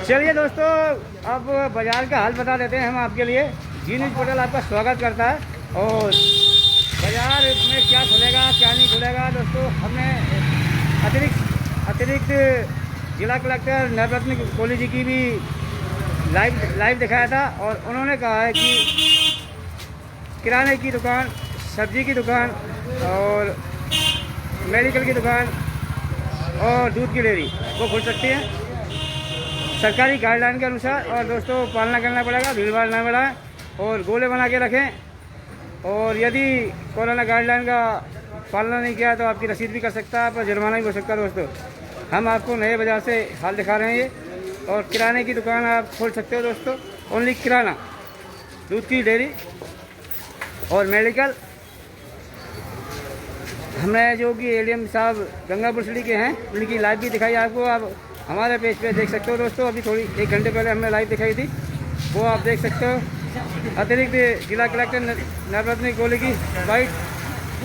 चलिए दोस्तों, अब बाजार का हाल बता देते हैं हम आपके लिए। जी न्यूज़ पोर्टल आपका स्वागत करता है। और बाजार में क्या खुलेगा क्या नहीं खुलेगा दोस्तों, हमने अतिरिक्त जिला कलेक्टर नवरत्न कोहली जी की भी लाइव दिखाया था। और उन्होंने कहा है कि किराने की दुकान, सब्जी की दुकान और मेडिकल की दुकान और दूध की डेयरी वो खुल सकती है सरकारी गाइडलाइन के अनुसार। और दोस्तों पालना करना पड़ेगा, भीड़ भाड़ ना बढ़ाएं और गोले बना के रखें। और यदि कोरोना गाइडलाइन का पालना नहीं किया तो आपकी रसीद भी कर सकता है, पर जुर्माना भी हो सकता है। दोस्तों हम आपको नए बाजार से हाल दिखा रहे हैं ये। और किराने की दुकान आप खोल सकते हो दोस्तों, ओनली किराना, दूध की डेयरी और मेडिकल। हमने जो कि एडीएम साहब गंगापुर सिटी के हैं उनकी लाइव भी दिखाई आपको, आप हमारे पेज पे देख सकते हो दोस्तों। अभी थोड़ी 1 घंटे पहले हमने लाइव दिखाई थी, वो आप देख सकते हो। अतिरिक्त जिला कलेक्टर नवरत्न कोहली की बाइट,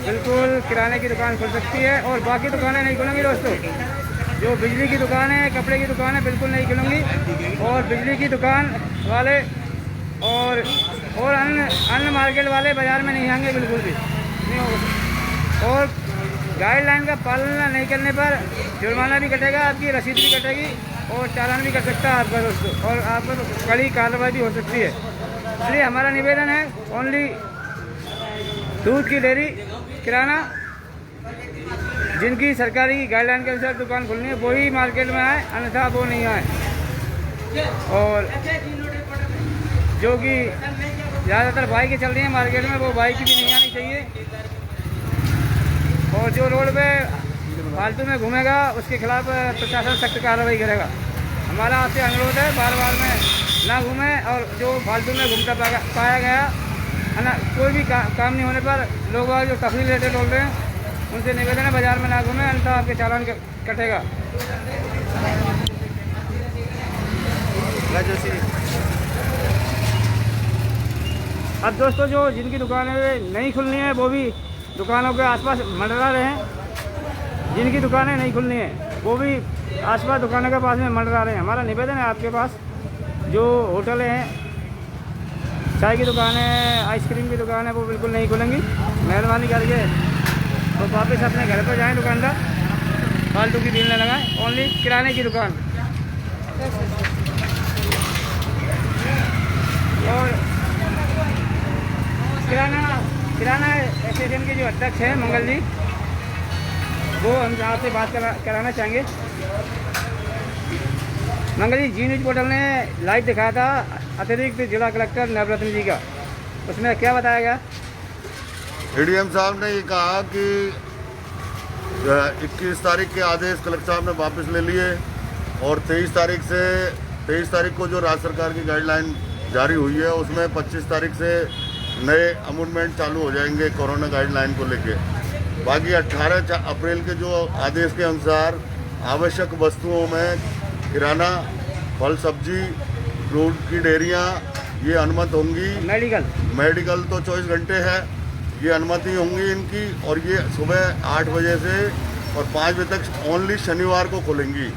बिल्कुल किराने की दुकान खुल सकती है और बाकी दुकानें नहीं खुलेंगी दोस्तों। जो बिजली की दुकान है, कपड़े की दुकान है, बिल्कुल नहीं खुलेंगी। और बिजली की दुकान वाले और अन्य मार्केट वाले बाज़ार में नहीं आएंगे, बिल्कुल भी नहीं होगा। और गाइडलाइन का पालना नहीं करने पर जुर्माना भी कटेगा, आपकी रसीद भी कटेगी और चालान भी कर सकता है आपका दोस्तों, और आप पर कड़ी कार्रवाई भी हो सकती है। इसलिए हमारा निवेदन है, ओनली दूध की डेयरी, किराना, जिनकी सरकारी गाइडलाइन के अनुसार दुकान खुलनी है वही मार्केट में आए, अन्यथा वो नहीं आए। और जो कि ज़्यादातर बाइकें चल रही हैं मार्केट में, वो बाइक भी नहीं आनी चाहिए। और जो रोड पे फालतू में घूमेगा उसके खिलाफ प्रशासन सख्त कार्रवाई करेगा। हमारा आपसे अनुरोध है, बार बार में ना घूमें। और जो फालतू में घूमता पाया गया है ना, कोई भी काम नहीं होने पर लोग जो तफरीह लेते बोल रहे हैं, उनसे निवेदन है बाज़ार में ना घूमें, अन्यथा आपके चालान कटेगा। अब दोस्तों जो जिनकी दुकानें नहीं खुलनी है वो भी दुकानों के आसपास मंडरा रहे हैं। जिनकी दुकानें नहीं खुलनी है वो भी आसपास दुकानों के पास में मंडरा रहे हैं। हमारा निवेदन है आपके पास, जो होटलें हैं, चाय की दुकान है, आइसक्रीम की दुकान है, वो बिल्कुल नहीं खुलेंगी। मेहरबानी करके तो वापस अपने घर पर जाएं दुकानदार, फालतू की भीड़ न लगाएं। ओनली किराने की दुकान। और किराना एसोसिएशन के जो अध्यक्ष हैं मंगल जी, वो हम आपसे बात कराना चाहेंगे। मंगल जी, जी न्यूज़ पोर्टल ने लाइव दिखाया था अतिरिक्त जिला कलेक्टर नवरत्न जी का, उसमें क्या बताया गया? एडीएम साहब ने ये कहा कि 21 तारीख के आदेश कलेक्टर साहब ने वापस ले लिए और 23 तारीख को जो राज्य सरकार की गाइडलाइन जारी हुई है उसमें 25 तारीख से नए अमेंडमेंट चालू हो जाएंगे कोरोना गाइडलाइन को लेके। बाकी 18 अप्रैल के जो आदेश के अनुसार आवश्यक वस्तुओं में किराना, फल सब्जी, दूध की डेयरियाँ ये अनुमत होंगी। मेडिकल तो 24 घंटे है, ये अनुमति होंगी इनकी। और ये सुबह 8 बजे से और 5 बजे तक ओनली शनिवार को खुलेंगी।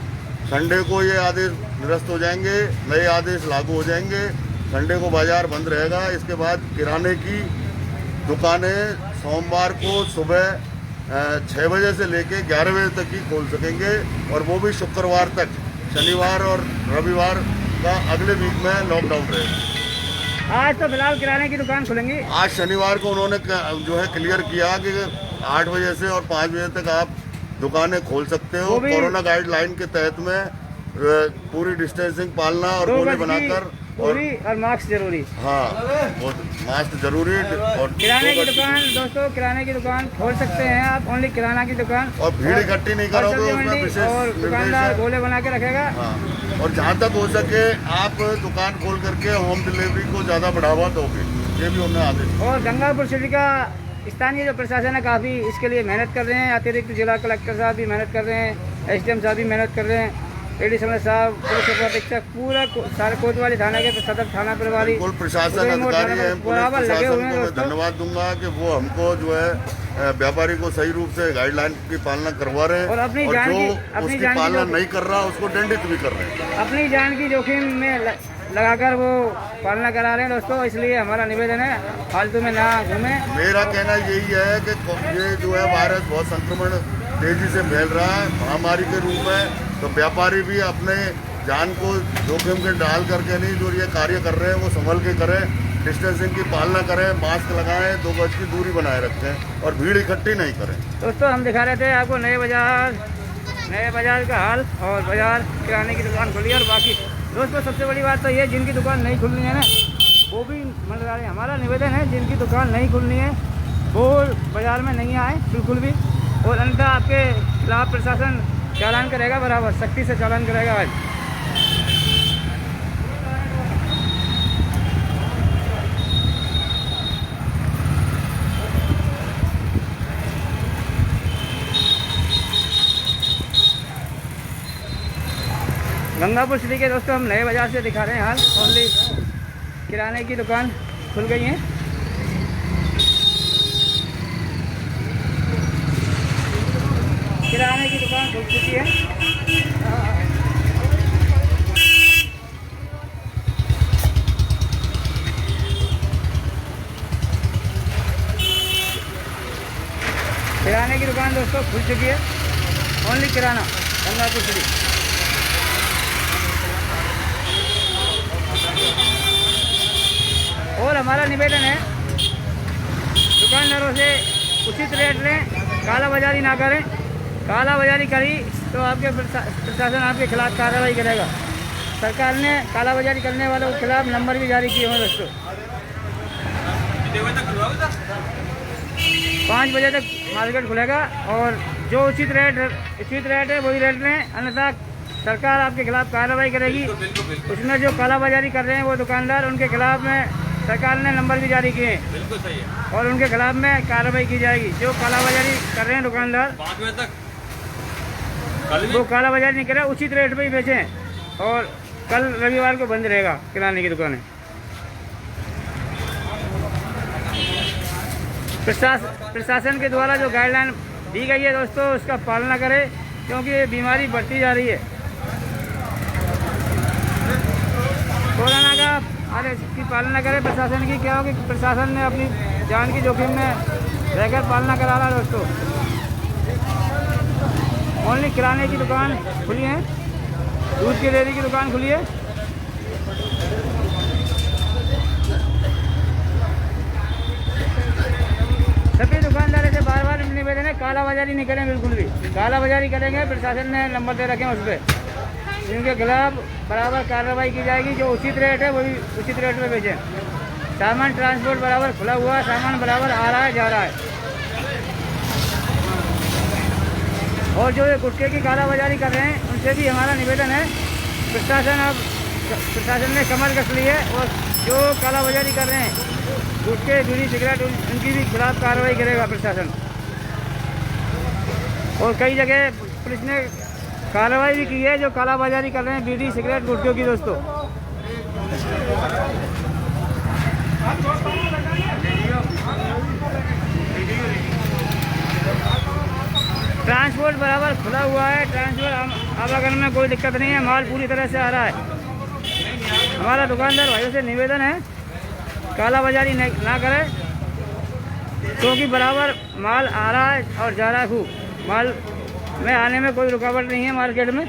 संडे को ये आदेश निरस्त हो जाएंगे, नए आदेश लागू हो जाएंगे। संडे को बाजार बंद रहेगा। इसके बाद किराने की दुकानें सोमवार को सुबह 6 बजे से लेके 11 बजे तक ही खोल सकेंगे, और वो भी शुक्रवार तक। शनिवार और रविवार का अगले वीक में लॉकडाउन रहेगा। आज तो फिलहाल किराने की दुकान खुलेंगी। आज शनिवार को उन्होंने जो है क्लियर किया कि 8 बजे से और 5 बजे तक आप दुकानें खोल सकते हो। कोरोना गाइडलाइन के तहत में पूरी डिस्टेंसिंग पालना और गोले बनाकर और मास्क जरूरी। हाँ, वो मास्क जरूरी। और किराने की दुकान दोस्तों, किराने की दुकान खोल सकते हैं आप, ओनली किराना की दुकान। और भीड़ इकट्ठी नहीं करोगे उसमें विशेष। और दुकानदार गोले बना के रखेगा। हाँ, और जहाँ तक हो सके आप दुकान खोल करके होम डिलीवरी को ज़्यादा बढ़ावा दोगे, ये भी उन्होंने आदेश। और गंगापुर सिटी का स्थानीय जो प्रशासन है काफ़ी इसके लिए मेहनत कर रहे हैं। अतिरिक्त जिला कलेक्टर साहब भी मेहनत कर रहे हैं, एसडीएम साहब भी मेहनत कर रहे हैं, एडिशनल साहब, पुलिस अधीक्षक, पूरा सारे कोतवाली थाना के सदर थाना प्रभारी, कुल प्रशासन अधिकारी है, पुलिस प्रशासन को मैं धन्यवाद दूंगा कि वो हमको जो है व्यापारी को सही रूप से गाइडलाइन की पालना करवा रहे हैं और अपनी जान जो की उसकी पालना नहीं कर रहा उसको दंडित भी कर रहे हैं। अपनी जान की जोखिम में लगाकर वो पालना करा रहे हैं दोस्तों। इसलिए हमारा निवेदन है फालतू में ना घूमें। मेरा कहना यही है कि ये जो है वायरस बहुत संक्रमण तेजी से फैल रहा है महामारी के रूप में, तो व्यापारी भी अपने जान को जोखिम में डाल करके नहीं जो ये कार्य कर रहे हैं वो संभल के करें, डिस्टेंसिंग की पालना करें, मास्क लगाएं, 2 गज की दूरी बनाए रखें और भीड़ इकट्ठी नहीं करें। दोस्तों हम दिखा रहे थे आपको नए बाजार का हाल, और बाजार किराने की दुकान खुली है। और बाकी दोस्तों सबसे बड़ी बात तो ये जिनकी दुकान नहीं खुलनी है ना वो भी मंडरा रहे। हमारा निवेदन है जिनकी दुकान नहीं खुलनी है वो बाजार में नहीं आए बिल्कुल भी, और अन्यथा आपके खिलाफ प्रशासन चालान करेगा, बराबर सख्ती से चालान करेगा। आज गंगापुर सिटी के दोस्तों हम नए बाजार से दिखा रहे हैं हाल। ओनली किराने की दुकान खुल गई है। किराने की दुकान खुल चुकी है। किराने की दुकान दोस्तों खुल चुकी है। ओनली किराना गंगापुर सिटी। और हमारा निवेदन है दुकानदारों से उचित रेट लें, काला बाजारी ना करें। काला बाजारी करी तो आपके प्रशासन आपके खिलाफ कार्रवाई करेगा। सरकार ने काला बाजारी करने वालों के खिलाफ नंबर भी जारी किए हैं दोस्तों। 5 बजे तक मार्केट खुलेगा और जो उचित रेट है वही रेट लें, अन्यथा सरकार आपके खिलाफ कार्रवाई करेगी। उसमें जो काला बाजारी कर रहे हैं वो दुकानदार, उनके खिलाफ में सरकार ने नंबर भी जारी किए हैं। बिल्कुल सही है और उनके खिलाफ में कार्रवाई की जाएगी। जो काला बाजारी कर रहे हैं दुकानदार 5 बजे तक कल वो काला बाजारी नहीं करे, उचित रेट पे ही बेचें। और कल रविवार को बंद रहेगा किराने की दुकानें। प्रशासन के द्वारा जो गाइडलाइन दी गई है दोस्तों उसका पालना करें, क्योंकि ये बीमारी बढ़ती जा रही है। कोरोना का आदेश की पालना करें प्रशासन की। क्या होगी, प्रशासन ने अपनी जान की जोखिम में रहकर पालना करा रहा है दोस्तों। ओनली किराने की दुकान खुली है, दूध की डेयरी की दुकान खुली है। सभी दुकानदारों से बार बार निवेदन है काला बाजारी नहीं करें बिल्कुल भी। काला बाजारी करेंगे प्रशासन ने नंबर दे रखे हैं उस पर, जिनके खिलाफ बराबर कार्रवाई की जाएगी। जो उचित रेट है वही उचित रेट में बेचें। सामान ट्रांसपोर्ट बराबर खुला हुआ है, सामान बराबर आ रहा है जा रहा है। और जो ये गुटखे की काला बाजारी कर रहे हैं उनसे भी हमारा निवेदन है प्रशासन ने कमर कस ली है। और जो काला बाजारी कर रहे हैं गुटखे बीड़ी सिगरेट उनकी भी खिलाफ कार्रवाई करेगा प्रशासन। और कई जगह पुलिस ने कार्रवाई भी की है जो काला बाजारी कर रहे हैं बीड़ी सिगरेट गुटखों की दोस्तों। ट्रांसपोर्ट बराबर खुला हुआ है, ट्रांसपोर्ट आवागमन में कोई दिक्कत नहीं है, माल पूरी तरह से आ रहा है। हमारा दुकानदार भाइयों से निवेदन है काला बाजारी ना करें, क्योंकि बराबर माल आ रहा है और जा रहा है। खूब माल में आने में कोई रुकावट नहीं है मार्केट में।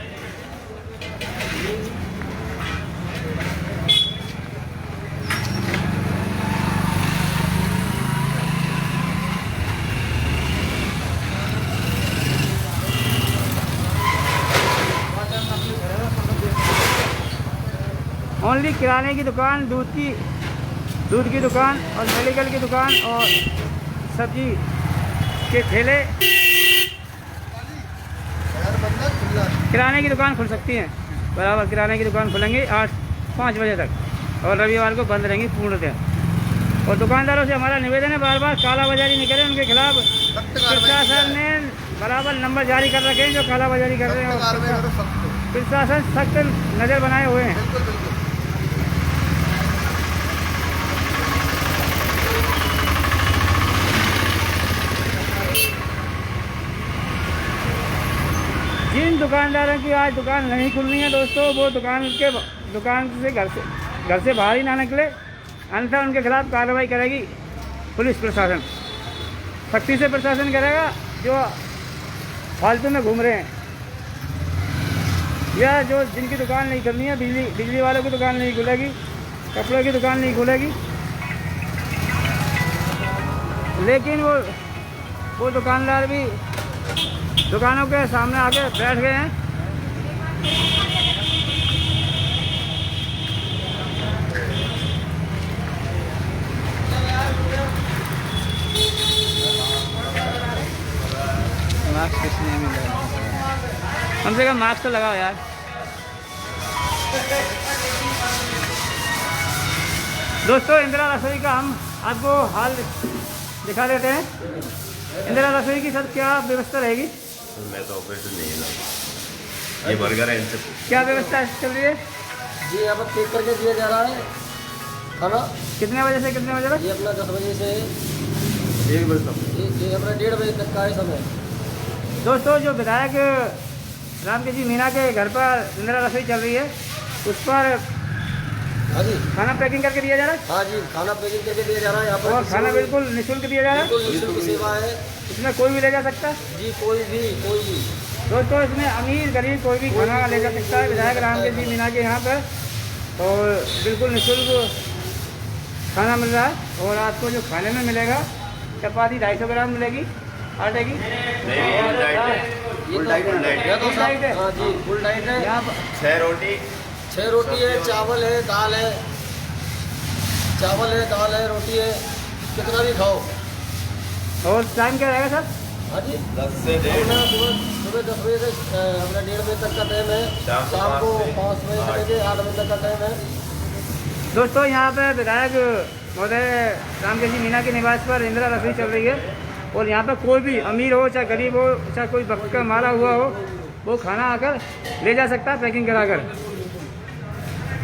ओनली किराने की दुकान, दूध की दुकान और मेडिकल की दुकान और सब्जी के ठेले, किराने की दुकान खुल सकती है बराबर। किराने की दुकान खुलेंगी 5 बजे तक और रविवार को बंद रहेंगी पूर्णतः। और दुकानदारों से हमारा निवेदन है बार बार काला बाजारी नहीं करें। उनके खिलाफ प्रशासन ने बराबर नंबर जारी कर रखे हैं जो काला बाजारी कर रहे हैं। और प्रशासन सख्त नज़र बनाए हुए हैं। जिन दुकानदारों की आज दुकान नहीं खुलनी है दोस्तों, वो दुकान से घर से बाहर ही ना निकले, अन्यथा उनके खिलाफ कार्रवाई करेगी पुलिस प्रशासन। सख्ती से प्रशासन करेगा जो फालतू में घूम रहे हैं, या जो जिनकी दुकान नहीं खुलनी है, बिजली वालों की दुकान नहीं खुलेगी, कपड़ों की दुकान नहीं खुलेगी। लेकिन वो दुकानदार भी दुकानों के सामने आके बैठ गए हैं। मास्क किसने मिला? कम से कम मास्क तो लगाओ यार। दोस्तों, इंदिरा रसोई का हम आपको हाल दिखा देते हैं। इंदिरा रसोई की सर क्या व्यवस्था रहेगी? मैं तो ऑपरेटर नहीं है ना, ये बर्गर है, इनसे क्या व्यवस्था चल रही है जी? यहाँ पर पैक करके दिया जा रहा है खाना। कितने बजे से कितने बजे तक? ये अपना 10 बजे से 1 बजे तक, ये अपना 1:30 बजे तक का है समय। दोस्तों, जो विधायक रामकेश जी मीणा के घर पर इंदिरा रसोई चल रही है, उस पर हाँ जी, खाना पैकिंग करके दिया जा रहा है, हाँ जी, खाना पैकिंग करके दिया जा रहा है यहाँ पर। और खाना बिल्कुल निःशुल्क दिया जा रहा है। बिल्कुल निःशुल्क सेवा है इसमें कोई भी ले जा सकता है। जी, कोई भी। दोस्तों, इसमें अमीर गरीब कोई भी खाना ले जा सकता है विधायक रामकेश जी मीणा के यहाँ पर, और बिल्कुल निःशुल्क खाना मिल रहा है। और आपको जो खाने में मिलेगा, चपाती 250 ग्राम मिलेगी आटे की। ये तो डाइट है। हाँ जी, फुल डाइट है। यहाँ पर 6 रोटी 6 रोटी है, चावल है, दाल है, रोटी है, कितना भी खाओ। और टाइम क्या रहेगा सर? हाँ जी, 10 से 1:30, अपना सुबह 10 बजे से अपना 1:30 बजे तक का टाइम है, शाम को 5 बजे से लेके 8 बजे तक का टाइम है। दोस्तों, यहाँ पे विधायक महोदय रामकेश जी मीणा के निवास पर इंदिरा रसोई चल रही है, और यहाँ पर कोई भी अमीर हो चाहे गरीब हो चाहे कोई वक्त का मारा हुआ हो, वो खाना आकर ले जा सकता है पैकिंग कराकर।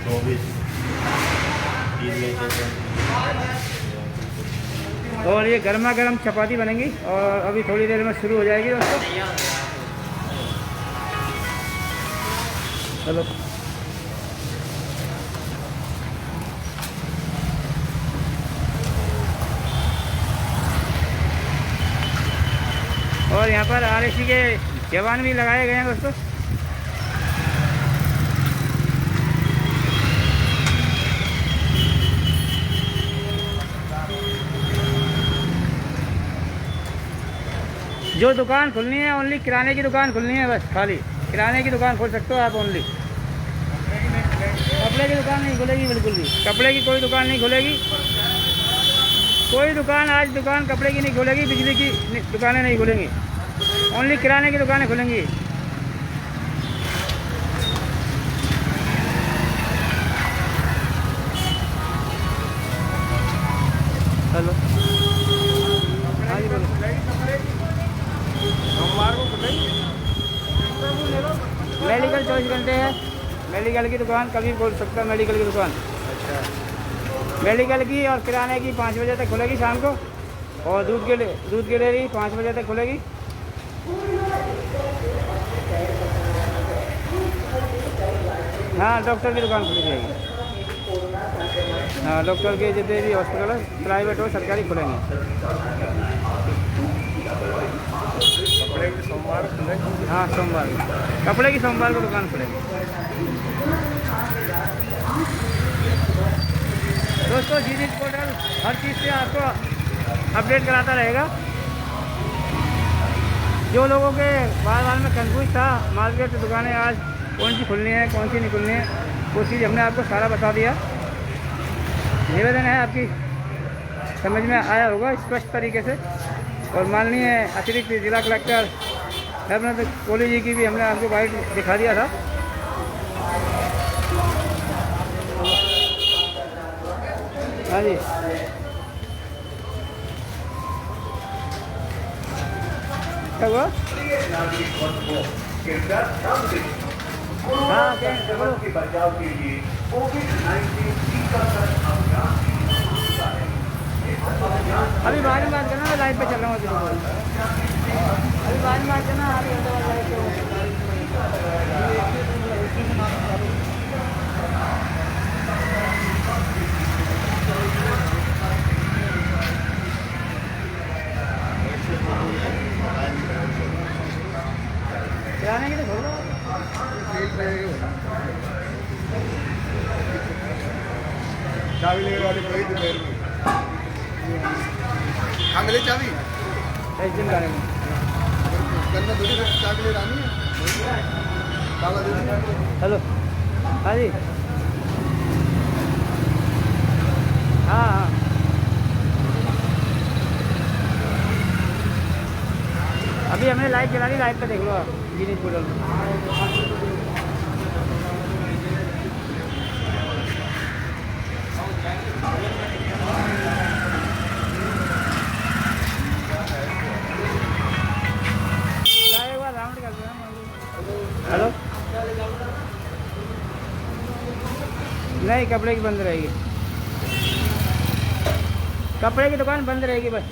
24 3 बजे। और ये गर्मा गर्म चपाती बनेंगी और अभी थोड़ी देर में शुरू हो जाएगी दोस्तों। चलो, और यहाँ पर RSC के जवान भी लगाए गए हैं दोस्तों। जो दुकान खुलनी है, ओनली किराने की दुकान खुलनी है, बस खाली किराने की दुकान खोल सकते हो आप ओनली। कपड़े की दुकान नहीं खुलेगी, बिल्कुल भी कपड़े की कोई दुकान नहीं खुलेगी। कोई दुकान आज कपड़े की नहीं खुलेगी, बिजली की दुकानें नहीं खुलेंगी, ओनली किराने की दुकानें खुलेंगी। हेलो, हाँ जी बोलो। मेडिकल 24 घंटे है, मेडिकल की दुकान कभी खोल सकता है। मेडिकल की दुकान, मेडिकल की और किराने की 5 बजे तक खुलेगी शाम को, और दूध की डेयरी 5 बजे तक खुलेगी। हाँ, डॉक्टर की दुकान खुली जाएगी। हाँ, डॉक्टर के जितने भी हॉस्पिटल है, प्राइवेट हो सरकारी, खुलेंगे। हाँ, सोमवार कपड़े की सोमवार को दुकान खुलेगी। दोस्तों, जी पोर्टल हर चीज़ से आपको अपडेट कराता रहेगा। जो लोगों के बार में कंफ्यूज था मार्केट दुकानें आज कौन सी खुलनी है कौन सी नहीं खुलनी है, वो चीज़ हमने आपको सारा बता दिया। निवेदन है आपकी समझ में आया होगा स्पष्ट तरीके से। और माननीय अतिरिक्त जिला कलेक्टर हरमंद कोहली जी की भी हमने आपको बाइट दिखा दिया था। हाँ जी, क्या हुआ? हाँ, बचाव के लिए अभी बाद में बात करना, मैं लाइव पे चल रहा हूँ। अभी बाद में बात करना, किराने की तो खोलो। चाबी लेने वाले कोई दोपहर में हाँ मिले चाबी इस दिन गाने में करना थोड़ी चाबी ले आनी है ताला दे दीजिए। हेलो, हाँ जी, हाँ हाँ, अभी हमने लाइव चला ली, लाइव पे देख लो आप गिनीज पोर्टल में। एक बार राउंड कर दो। हेलो, नहीं कपड़े की बंद रहेगी, कपड़े की दुकान बंद रहेगी, बस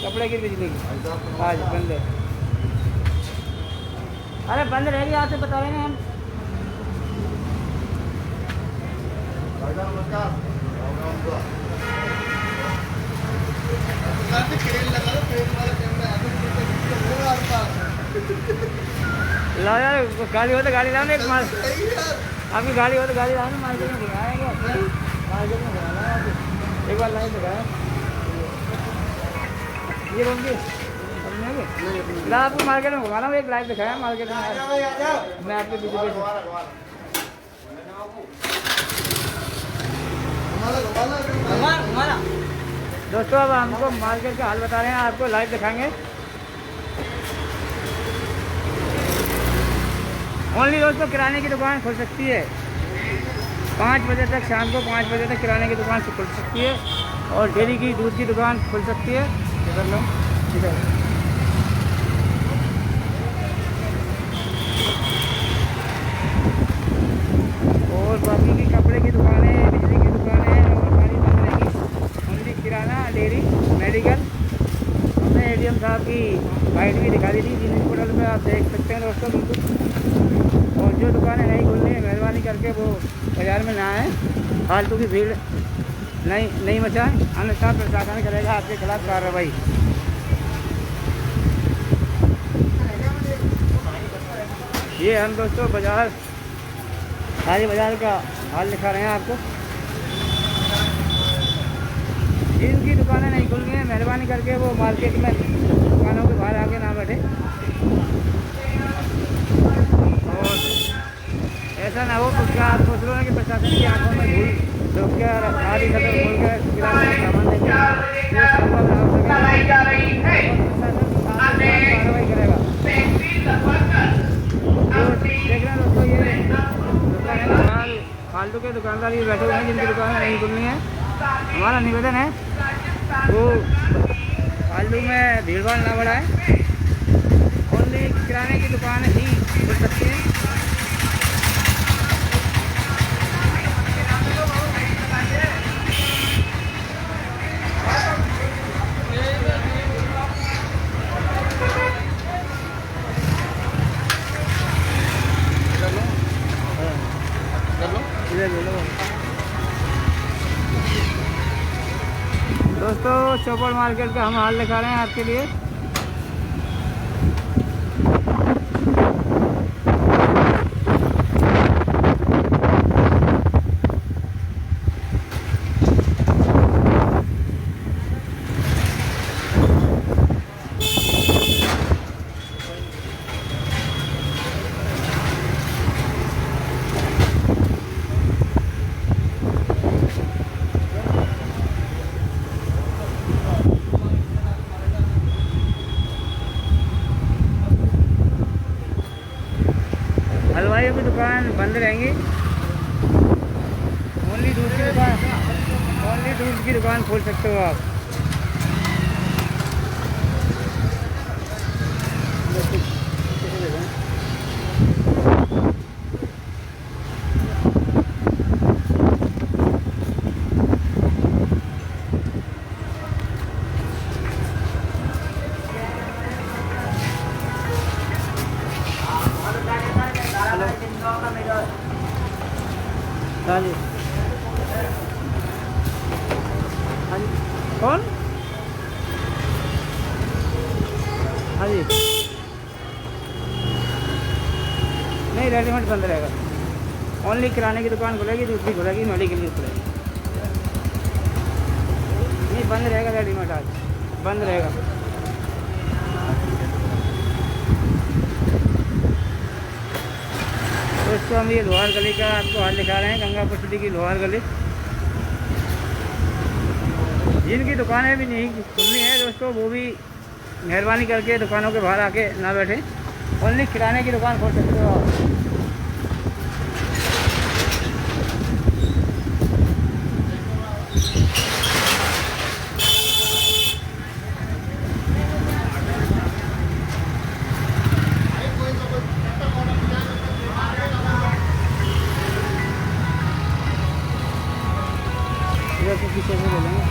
कपड़े की बिजली की आज बंद है। अरे बंद रहेगी, आपसे बता रहे हैं हम। ला यार, गाड़ी हो तो गाड़ी लाओ ना, एक माल आपकी गाड़ी हो तो गाड़ी लाओ ना, मार्केट में घुमाएंगे, मार्केट में घुमाना है आपको। एक बार लाइन दिखाया ये बोलिए ला, आपको मार्केट में घुमाना हूँ, एक लाइव दिखाया मार्केट में, मैं आपके पीछे दोस्तों अब हमको मार्केट का हाल बता रहे हैं, आपको लाइव दिखाएंगे। ओनली दोस्तों किराने की दुकान खुल सकती है 5 बजे तक, शाम को 5 बजे तक किराने की दुकान खुल सकती है, और डेयरी की दूध की दुकान खुल सकती है। इधर लो, इधर और बाकी की कपड़े की दुकानें, बिजली की दुकानें और सारी बंद रहेगी। ओनली किराना, डेयरी, मेडिकल। हमने एडीएम साहब की बाइट भी दिखा दी थी गिनीज पोर्टल पे, आप देख सकते हैं दोस्तों बिल्कुल। और जो दुकानें नहीं खुलनी है मेहरबानी करके वो बाज़ार में ना आए, फालतू की भीड़ नहीं मचाएं, अन्यथा प्रशासन करेगा आपके खिलाफ कार्रवाई। ये हम दोस्तों बाज़ार, सारी बाज़ार का हाल दिखा रहे हैं आपको। जिनकी दुकानें नहीं खुल गई हैं मेहरबानी करके वो मार्केट में दुकानों के बाहर आके ना बैठे, और ऐसा ना हो कुछ का आप सोच लो ना कि प्रशासन की आंखों में धूल झोंक के आधी खतर खोल के किराने का सामान देंगे, ये संभव ना हो सके, कार्रवाई करेगा। देख रहे हैं दोस्तों, ये दुकान फालतू के दुकानदार ये बैठे हुए हैं जिनकी दुकानें नहीं खुलनी है। हमारा निवेदन है वो फालतू में भीड़ भाड़ ना बढ़ाए, ओनली किराने की दुकान ही खुल सकती है। दोस्तों चौपड़ मार्केट का हम हाल दिखा रहे हैं आपके लिए। हलवाइयों की दुकान बंद रहेंगी, ओनली दूध की दुकान खोल सकते हो आप। हाँ जी, हाँ जी, कौन? हाँ जी, नहीं रेडीमेड बंद रहेगा, ओनली किराने की दुकान खुलेगी, दूसरी खुलेगी, मेडिकल की खुलेगी, नहीं बंद रहेगा रेडीमेड, आज बंद रहेगा। दोस्तों हम ये लोहार गली का आपको हाल दिखा रहे हैं, गंगापुर सिटी की लोहार गली। जिनकी दुकानें भी नहीं खुलनी है दोस्तों, वो भी मेहरबानी करके दुकानों के बाहर आके ना बैठे, ओनली किराने की दुकान खोल सकते हो आप। पीछे से बोलेंगे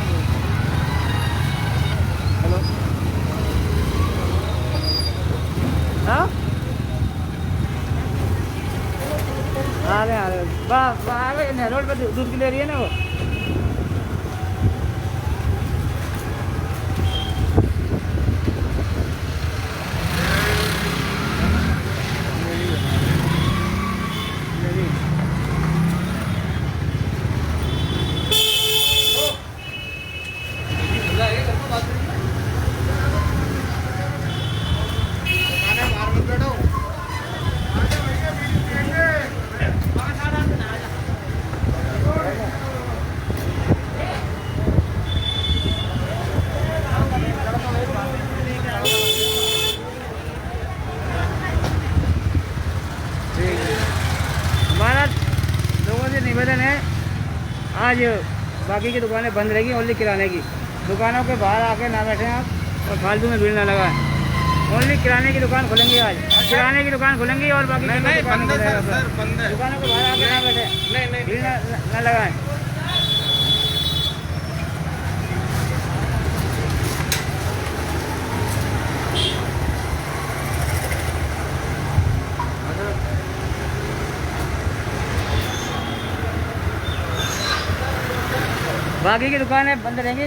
हेलो, हाँ आ रहे बस आ गए, रोड पर दूध की ले रही है ना वो। हमारा लोगों से निवेदन है, आज बाकी की दुकानें बंद रहेगी, ओनली किराने की दुकानों के बाहर आके ना बैठें आप और फालतू में भीड़ ना लगाएं। ओनली किराने की दुकान खुलेंगी, आज किराने की दुकान खुलेंगी और बाकी दुकानों के बाहर आके ना बैठें, भीड़ ना लगाएं। बाकी की दुकानें बंद रहेंगी,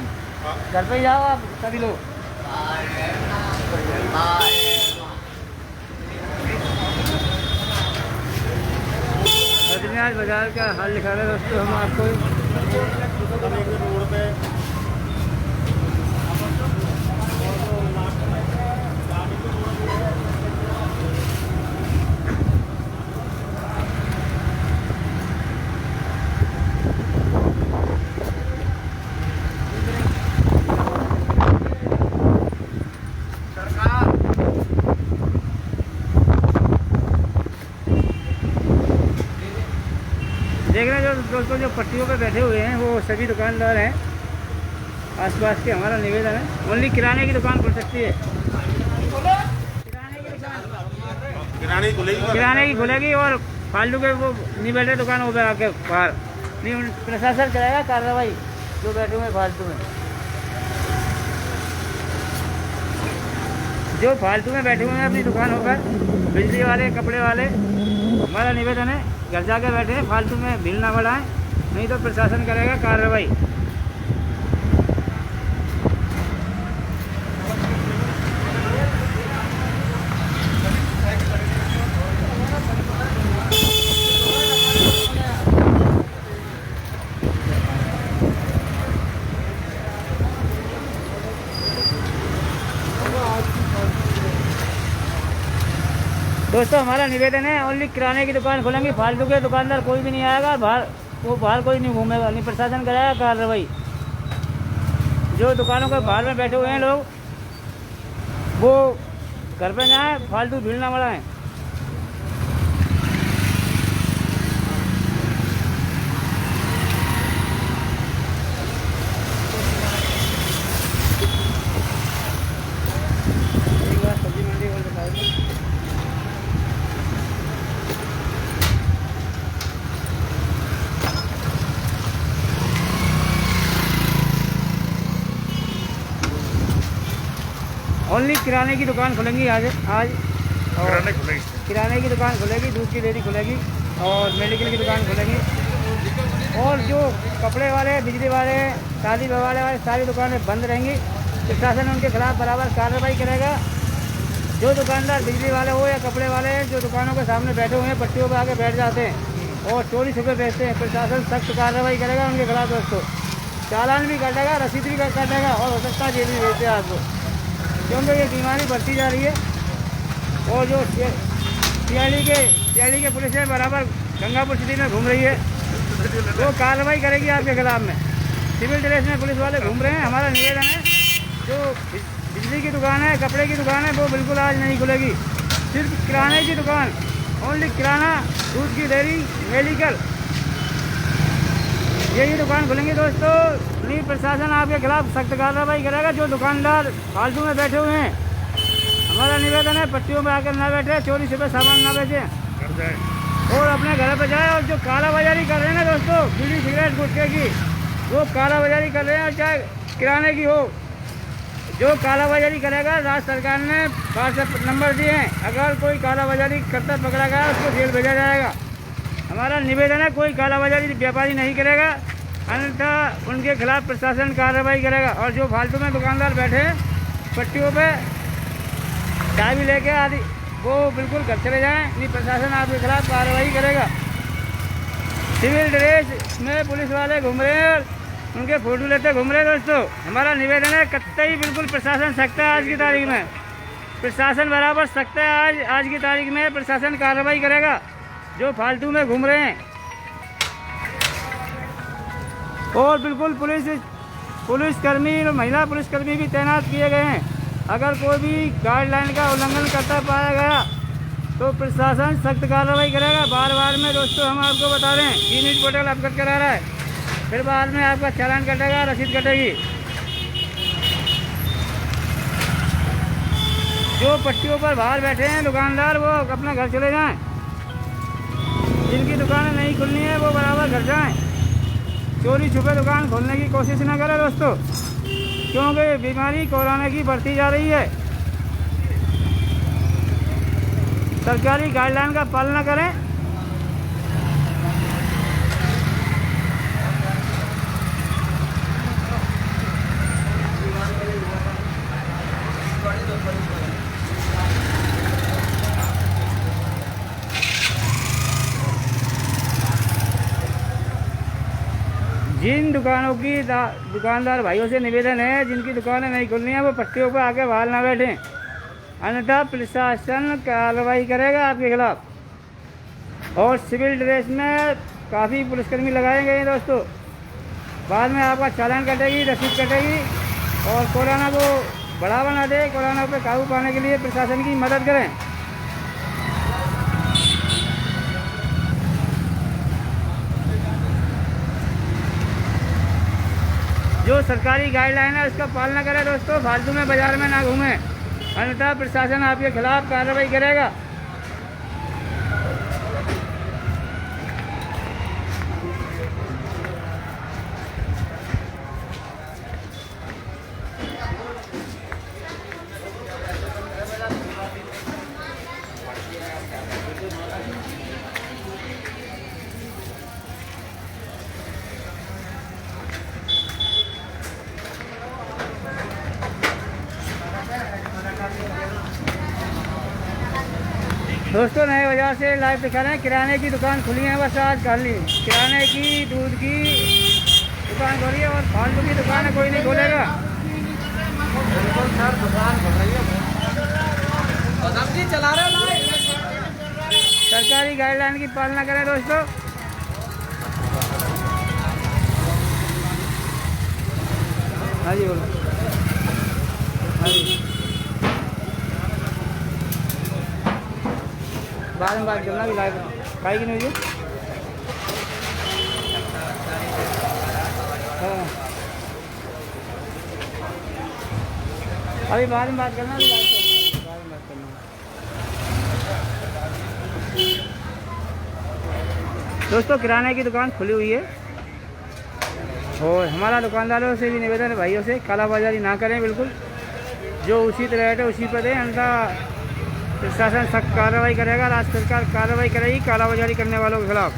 घर पे ही जाओ आप सभी लोग। बद्रीनाथ बाजार का हाल दिखा रहे दोस्तों हम आपको। रोड पे देख रहे हैं जो दोस्तों, जो पट्टियों पे बैठे हुए हैं वो सभी दुकानदार हैं आसपास के। हमारा निवेदन है, ओनली किराने की दुकान खुल सकती है, किराने की खुलेगी और फालतू के वो नहीं बैठे दुकानों पे आके बाहर नहीं, प्रशासन कराएगा कार्रवाई जो बैठे हुए फालतू में, जो फालतू में बैठे हुए हैं अपनी दुकानों पर, बिजली वाले, कपड़े वाले। हमारा निवेदन है घर जाकर बैठे, फालतू में भीड़ ना बढ़ाएं, नहीं तो प्रशासन करेगा कार्रवाई। दोस्तों हमारा निवेदन है, ओनली किराने की दुकान खोलेंगे, फालतू के दुकानदार कोई भी नहीं आएगा, बाहर कोई नहीं घूमेगा, नहीं प्रशासन कराएगा कार्रवाई। जो दुकानों के बाहर में बैठे हुए हैं लोग, वो घर पे जाएं, फालतू भीड़ ना बढ़ाएं। सब्जी मंडी बोल बताओ। ओनली किराने की दुकान खुलेंगी आज और किराने की दुकान खुलेगी, दूध की डेयरी खुलेगी। और मेडिकल की दुकान खोलेंगे। और जो कपड़े वाले, बिजली वाले, शादी विवाह वाले सारी दुकानें बंद रहेंगी। प्रशासन उनके खिलाफ बराबर कार्रवाई करेगा। जो दुकानदार बिजली वाले हो या कपड़े वाले हैं, जो दुकानों के सामने बैठे हुए हैं, पट्टियों पर आके बैठ जाते हैं और चोरी छुपे बेचते हैं, प्रशासन सख्त कार्रवाई करेगा उनके खिलाफ दोस्तों। चालान भी कटेगा, रसीद भी कटेगा और हो सकता है जेल भी भेजते हैं आपको, क्योंकि ये बीमारी बढ़ती जा रही है। और जो सीआईडी के पुलिस है बराबर गंगापुर सिटी में घूम रही है, वो कार्रवाई करेगी आपके खिलाफ में। सिविल ड्रेस में पुलिस वाले घूम रहे हैं। हमारा निवेदन है, जो बिजली की दुकान है, कपड़े की दुकान है, वो बिल्कुल आज नहीं खुलेगी। सिर्फ किराने की दुकान, ओनली किराना, दूध की डेयरी, मेडिकल, यही दुकान खुलेंगे दोस्तों। नहीं, प्रशासन आपके खिलाफ सख्त कार्रवाई करेगा। जो दुकानदार फालतू में बैठे हुए हैं, हमारा निवेदन है पट्टियों में आकर ना बैठे, चोरी छुपे सामान ना बेचें और अपने घर पे जाए। और जो कालाबाजारी कर रहे हैं ना दोस्तों, बीड़ी सिगरेट गुटखे की, वो कालाबाजारी कर रहे हैं, चाहे किराने की हो, जो कालाबाजारी करेगा, राज्य सरकार ने व्हाट्सएप नंबर दिए हैं, अगर कोई कालाबाजारी करता पकड़ा गया उसको जेल भेजा जाएगा। हमारा निवेदन है, कोई कालाबाजारी व्यापारी नहीं करेगा, अन्यथा उनके खिलाफ प्रशासन कार्रवाई करेगा। और जो फालतू में दुकानदार बैठे हैं पट्टियों पे चाबी लेके आदि, वो बिल्कुल घर चले जाएं, नहीं प्रशासन आपके खिलाफ कार्रवाई करेगा। सिविल ड्रेस में पुलिस वाले घूम रहे हैं और उनके फोटो लेते घूम रहे हैं दोस्तों। हमारा निवेदन है, कतई बिल्कुल प्रशासन सख्त है आज की तारीख में, प्रशासन बराबर सख्त है। आज की तारीख में प्रशासन कार्रवाई करेगा जो फालतू में घूम रहे हैं। और बिल्कुल पुलिसकर्मी और महिला पुलिसकर्मी भी तैनात किए गए हैं। अगर कोई भी गाइडलाइन का उल्लंघन करता पाया गया तो प्रशासन सख्त कार्रवाई करेगा। बार में दोस्तों हम आपको बता रहे हैं, यूनिट पोर्टल अवगत करा रहा है, फिर बाद में आपका चालान कटेगा, रसीद कटेगी। जो पट्टियों पर बाहर बैठे हैं दुकानदार, वो अपना घर चले जाएं। जिनकी दुकानें नहीं खुलनी है वो बराबर घर जाएं। चोरी छुपे दुकान खोलने की कोशिश ना करें दोस्तों, क्योंकि बीमारी कोरोना की बढ़ती जा रही है। सरकारी गाइडलाइन का पालना करें। जिन दुकानों की दुकानदार भाइयों से निवेदन है, जिनकी दुकानें नहीं खुलनी है, वो पट्टियों पर आके बाहर ना बैठें, अन्यथा प्रशासन कार्रवाई करेगा आपके खिलाफ। और सिविल ड्रेस में काफ़ी पुलिसकर्मी लगाए गए हैं दोस्तों। बाद में आपका चालान कटेगी, रसीद कटेगी। और कोरोना को बढ़ावा ना दे, कोरोना पर काबू पाने के लिए प्रशासन की मदद करें। जो सरकारी गाइडलाइन है उसका पालना करें दोस्तों, फालतू में बाजार में ना घूमें, अन्यथा प्रशासन आपके खिलाफ कार्रवाई करेगा। दोस्तों नए बाजार से लाइव दिखा रहे हैं। किराने की दुकान खुली है बस आज खाली, किराने की, दूध की दुकान खोली है और फालतू की दुकान है कोई नहीं खोलेगा। सर दुकान खोल रही है, चला रहे हो। सरकारी गाइडलाइन की पालना करें दोस्तों। हाँ जी बोलो। हाँ जी, बाद में बात करना भी लाइव खाई की नहीं हुई। हाँ अभी बाद में बात करना भी लाइव करना, बाद में बात करना। दोस्तों किराने की दुकान खुली हुई है और हमारा दुकानदारों से भी निवेदन है, भाइयों से कालाबाजारी ना करें, बिल्कुल जो उचित रेट है उसी पर दें, अन्यथा प्रशासन सख्त कार्रवाई करेगा। राज्य सरकार कार्रवाई करेगी कालाबाजारी करने वालों के खिलाफ।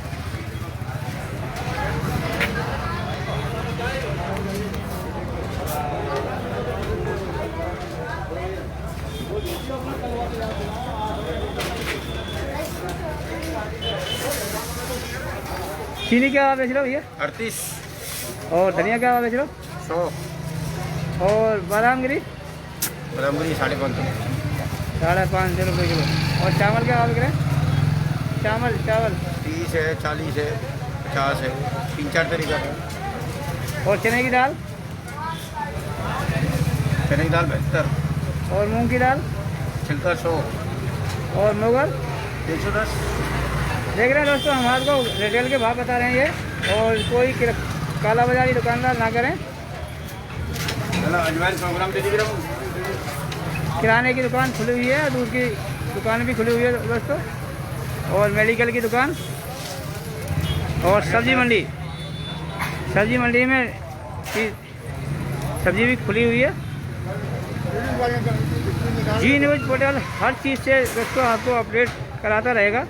चीनी क्या बेच रहे हो भैया? 38 और धनिया क्या बेच रहे हो? 100 और बादाम गिरी? बराबरी 550 550 रुपये किलो। और चावल क्या बिक रहे हैं? चावल 30 है, 40 है, 50 है, 3-4 तरीका है। और चने की दाल? चने की दाल 72 और मूंग की दाल? छिलका 100 और मुगल? 110। देख रहे हैं दोस्तों, हमारे को रिटेल के भाव बता रहे हैं ये, और कोई कालाबाजारी दुकानदार ना करें। अजवाइन 100 ग्राम दे दीजिए। किराने की दुकान खुली हुई है, दूध की दुकान भी खुली हुई है दोस्तों, और मेडिकल की दुकान और सब्जी मंडी में सब्जी भी खुली हुई है। जी न्यूज़ पोर्टल हर चीज़ से दोस्तों आपको अपडेट कराता रहेगा।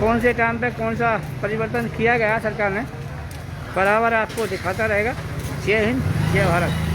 कौन से टाइम पे कौन सा परिवर्तन किया गया सरकार ने, बराबर आपको दिखाता रहेगा। जय हिंद, जय भारत।